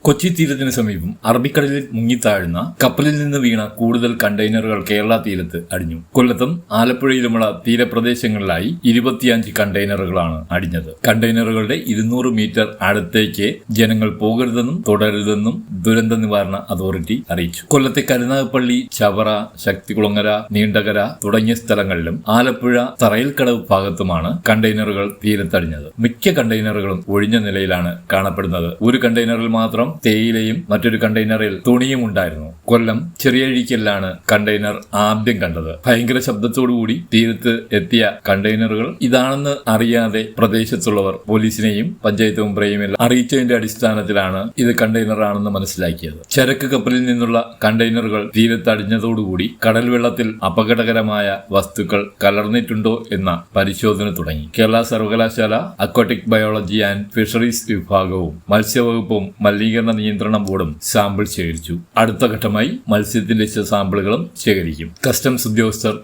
കൊച്ചി തീരത്തിന് സമീപം അറബിക്കടലിൽ മുങ്ങിത്താഴുന്ന കപ്പലിൽ നിന്ന് വീണ കൂടുതൽ കണ്ടെയ്നറുകൾ കേരള തീരത്ത് അടിഞ്ഞു. കൊല്ലത്തും ആലപ്പുഴയിലുമുള്ള തീരപ്രദേശങ്ങളിലായി 25 കണ്ടെയ്നറുകളാണ് അടിഞ്ഞത്. കണ്ടെയ്നറുകളുടെ 200 മീറ്റർ അടുത്തേക്ക് ജനങ്ങൾ പോകരുതെന്നും തുടരുതെന്നും ദുരന്ത നിവാരണ അതോറിറ്റി അറിയിച്ചു. കൊല്ലത്തെ കരുനാഗപ്പള്ളി, ചവറ, ശക്തികുളങ്ങര, നീണ്ടകര തുടങ്ങിയ സ്ഥലങ്ങളിലും ആലപ്പുഴ തറയിൽക്കടവ് ഭാഗത്തുമാണ് കണ്ടെയ്നറുകൾ തീരത്തടിഞ്ഞത്. മിക്ക കണ്ടെയ്നറുകളും ഒഴിഞ്ഞ നിലയിലാണ് കാണപ്പെടുന്നത്. ഒരു കണ്ടെയ്നറിൽ മാത്രം തേയിലയും മറ്റൊരു കണ്ടെയ്നറിൽ തുണിയും ഉണ്ടായിരുന്നു. കൊല്ലം ചെറിയഴിക്കലിലാണ് കണ്ടെയ്നർ ആദ്യം കണ്ടത്. ഭയങ്കര ശബ്ദത്തോടുകൂടി തീരത്ത് എത്തിയ കണ്ടെയ്നറുകൾ ഇതാണെന്ന് അറിയാതെ പ്രദേശത്തുള്ളവർ പോലീസിനെയും പഞ്ചായത്ത് മെമ്പറേയും എല്ലാം അറിയിച്ചതിന്റെ അടിസ്ഥാനത്തിലാണ് ഇത് കണ്ടെയ്നർ ആണെന്ന് മനസ്സിലാക്കിയത്. ചരക്ക് കപ്പലിൽ നിന്നുള്ള കണ്ടെയ്നറുകൾ തീരത്തടിഞ്ഞതോടുകൂടി കടൽ വെള്ളത്തിൽ അപകടകരമായ വസ്തുക്കൾ കലർന്നിട്ടുണ്ടോ എന്ന പരിശോധന തുടങ്ങി. കേരള സർവകലാശാല അക്വാട്ടിക് ബയോളജി ആൻഡ് ഫിഷറീസ് വിഭാഗവും മത്സ്യവകുപ്പും മലിനീകരണ നിയന്ത്രണ ബോർഡും സാമ്പിൾ ശേഖരിച്ചു. അടുത്ത ഘട്ടമായി മത്സ്യത്തിന്റെ സാമ്പിളുകളും ശേഖരിക്കും. കസ്റ്റംസ് ഉദ്യോഗസ്ഥർ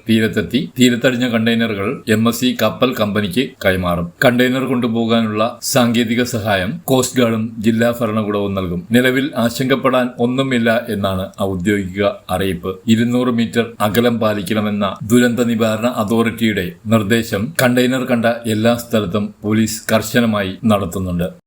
തീരത്തടിഞ്ഞ കണ്ടെയ്നറുകൾ MSC കപ്പൽ കമ്പനിക്ക് കൈമാറും. കണ്ടെയ്നർ കൊണ്ടുപോകാനുള്ള സാങ്കേതിക സഹായം കോസ്റ്റ് ഗാർഡും ജില്ലാ ഭരണകൂടവും നൽകും. നിലവിൽ ആശങ്കപ്പെടാൻ ഒന്നുമില്ല എന്നാണ് ഔദ്യോഗിക അറിയിപ്പ്. 200 മീറ്റർ അകലം പാലിക്കണമെന്ന ദുരന്ത നിവാരണ അതോറിറ്റിയുടെ നിർദ്ദേശം കണ്ടെയ്നർ കണ്ട എല്ലാ സ്ഥലത്തും പോലീസ് കർശനമായി നടത്തുന്നുണ്ട്.